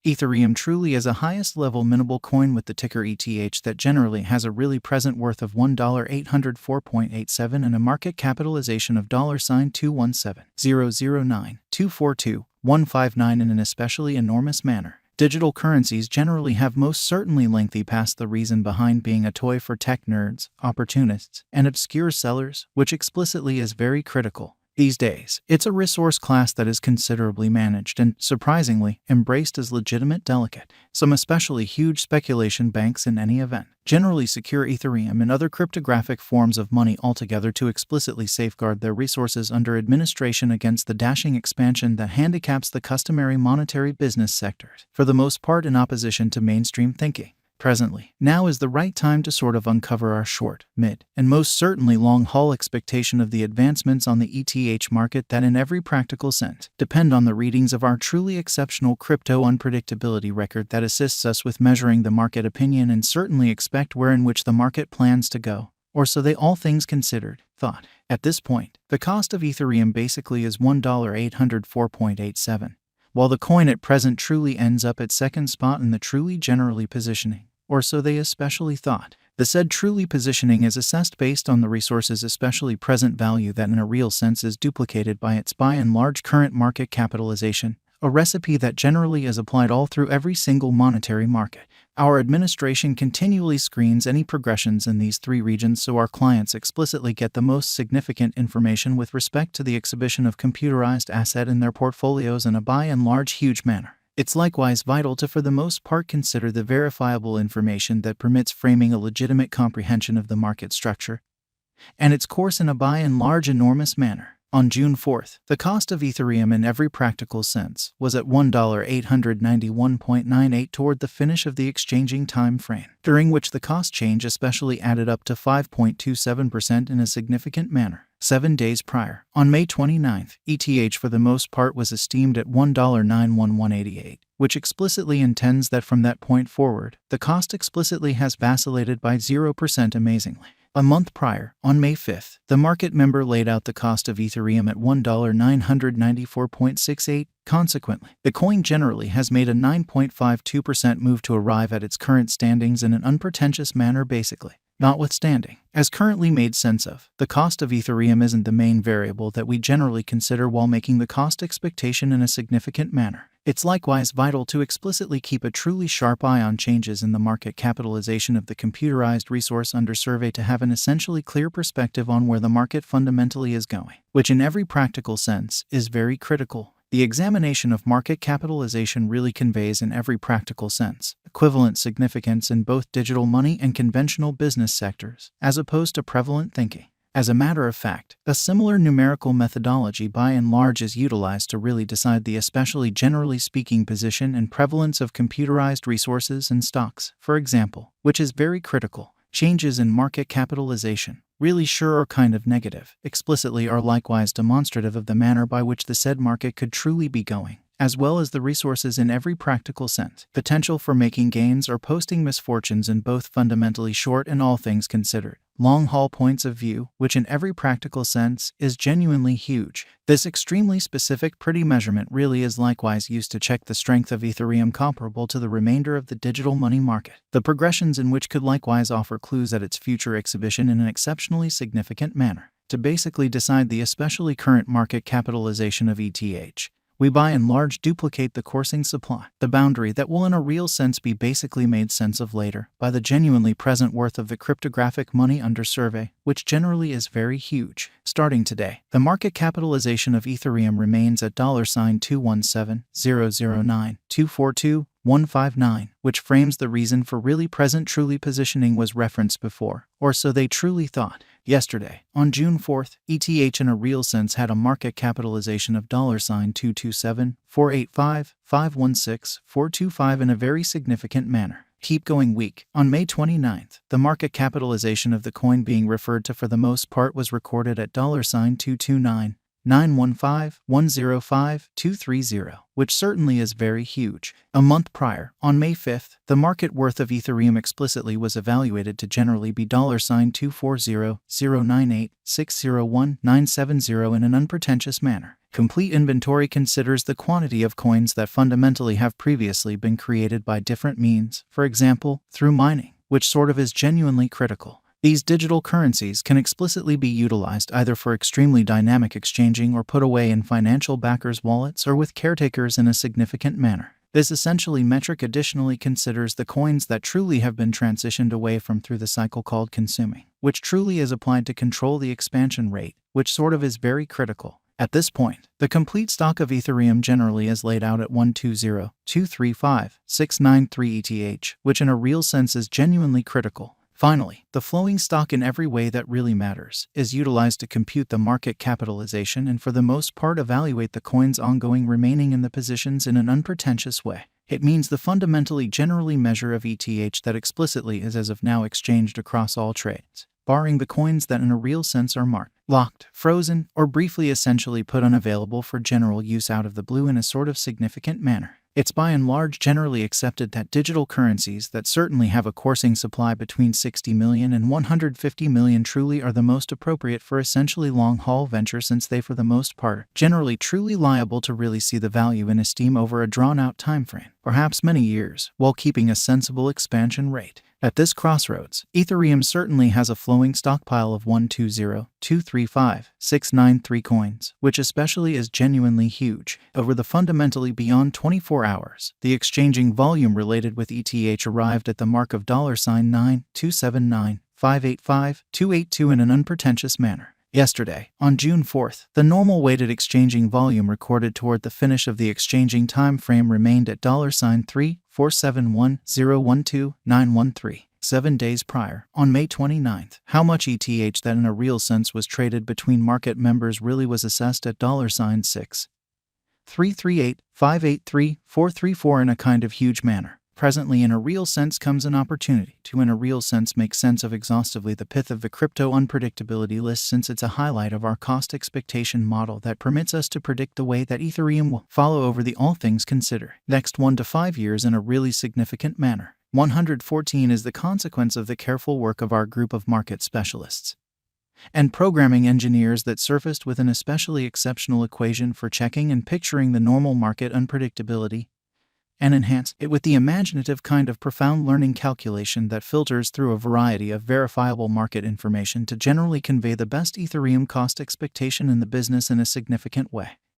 Ethereum truly is a highest-level minable coin with the ticker ETH that generally has a really present worth of $1,804.87 and a market capitalization of $217,009,242,159 in an especially enormous manner. Digital currencies generally have most certainly lengthy past the reason behind being a toy for tech nerds, opportunists, and obscure sellers, which explicitly is very critical. These days, it's a resource class that is considerably managed and, surprisingly, embraced as legitimate delicate. Some especially huge speculation banks in any event generally secure Ethereum and other cryptographic forms of money altogether to explicitly safeguard their resources under administration against the dashing expansion that handicaps the customary monetary business sectors, for the most part in opposition to mainstream thinking. Presently, now is the right time to sort of uncover our short, mid, and most certainly long-haul expectation of the advancements on the ETH market that in every practical sense depend on the readings of our truly exceptional crypto unpredictability record that assists us with measuring the market opinion and certainly expect where in which the market plans to go, or so they all things considered, thought. At this point, the cost of Ethereum basically is $1,804.87. While the coin at present truly ends up at second spot in the truly generally positioning, or so they especially thought. The said truly positioning is assessed based on the resource's especially present value that in a real sense is duplicated by its by and large current market capitalization, a recipe that generally is applied all through every single monetary market. Our administration continually screens any progressions in these three regions so our clients explicitly get the most significant information with respect to the exhibition of computerized asset in their portfolios in a by and large huge manner. It's likewise vital to for the most part consider the verifiable information that permits framing a legitimate comprehension of the market structure and its course in a by and large enormous manner. On June 4th, the cost of Ethereum in every practical sense was at $1,891.98 toward the finish of the exchanging time frame, during which the cost change especially added up to 5.27% in a significant manner. 7 days prior, on May 29th, ETH for the most part was esteemed at $1,911.88, which explicitly intends that from that point forward, the cost explicitly has vacillated by 0% amazingly. A month prior, on May 5th, the market member laid out the cost of Ethereum at $1,994.68. Consequently, the coin generally has made a 9.52% move to arrive at its current standings in an unpretentious manner basically. Notwithstanding, as currently made sense of, the cost of Ethereum isn't the main variable that we generally consider while making the cost expectation in a significant manner. It's likewise vital to explicitly keep a truly sharp eye on changes in the market capitalization of the computerized resource under survey to have an essentially clear perspective on where the market fundamentally is going, which in every practical sense is very critical. The examination of market capitalization really conveys in every practical sense equivalent significance in both digital money and conventional business sectors, as opposed to prevalent thinking. As a matter of fact, a similar numerical methodology by and large is utilized to really decide the especially generally speaking position and prevalence of computerized resources and stocks, for example, which is very critical. Changes in market capitalization, really sure or kind of negative, explicitly are likewise demonstrative of the manner by which the said market could truly be going, as well as the resources in every practical sense, potential for making gains or posting misfortunes in both fundamentally short and all things considered, long-haul points of view, which in every practical sense is genuinely huge. This extremely specific pretty measurement really is likewise used to check the strength of Ethereum comparable to the remainder of the digital money market, the progressions in which could likewise offer clues at its future exhibition in an exceptionally significant manner. To basically decide the especially current market capitalization of ETH, we by and large duplicate the coursing supply, the boundary that will in a real sense be basically made sense of later by the genuinely present worth of the cryptographic money under survey, which generally is very huge. Starting today, the market capitalization of Ethereum remains at $217,009,242,159, which frames the reason for really present truly positioning was referenced before, or so they truly thought. Yesterday, on June 4th, ETH in a real sense had a market capitalization of $227,485,516,425 in a very significant manner. Keep going week. On May 29th, the market capitalization of the coin being referred to for the most part was recorded at $229,900 915-105-230, which certainly is very huge. A month prior, on May 5th, the market worth of Ethereum explicitly was evaluated to generally be $240,098,601,970 in an unpretentious manner. Complete inventory considers the quantity of coins that fundamentally have previously been created by different means, for example, through mining, which sort of is genuinely critical. These digital currencies can explicitly be utilized either for extremely dynamic exchanging or put away in financial backers' wallets or with caretakers in a significant manner. This essentially metric additionally considers the coins that truly have been transitioned away from through the cycle called consuming, which truly is applied to control the expansion rate, which sort of is very critical. At this point, the complete stock of Ethereum generally is laid out at 120,235,693 ETH, which in a real sense is genuinely critical. Finally, the flowing stock in every way that really matters is utilized to compute the market capitalization and for the most part evaluate the coin's ongoing remaining in the positions in an unpretentious way. It means the fundamentally generally measure of ETH that explicitly is as of now exchanged across all trades, barring the coins that in a real sense are marked, locked, frozen, or briefly essentially put unavailable for general use out of the blue in a sort of significant manner. It's by and large generally accepted that digital currencies that certainly have a coursing supply between 60 million and 150 million truly are the most appropriate for essentially long-haul venture, since they for the most part are generally truly liable to really see the value in esteem over a drawn-out timeframe, perhaps many years, while keeping a sensible expansion rate. At this crossroads, Ethereum certainly has a flowing stockpile of 120,235,693 coins, which especially is genuinely huge. Over the fundamentally beyond 24 hours, the exchanging volume related with ETH arrived at the mark of $9,279,585,282 in an unpretentious manner. Yesterday, on June 4th, the normal weighted exchanging volume recorded toward the finish of the exchanging time frame remained at $3,471,012,913. 7 days prior, on May 29th, how much ETH that in a real sense was traded between market members really was assessed at $6,338,583,434 in a kind of huge manner. Presently, in a real sense comes an opportunity to in a real sense make sense of exhaustively the pith of the crypto unpredictability list, since it's a highlight of our cost expectation model that permits us to predict the way that Ethereum will follow over the all things considered next 1 to 5 years in a really significant manner. 114 is the consequence of the careful work of our group of market specialists and programming engineers that surfaced with an especially exceptional equation for checking and picturing the normal market unpredictability, and enhance it with the imaginative kind of profound learning calculation that filters through a variety of verifiable market information to generally convey the best Ethereum cost expectation in the business in a significant way.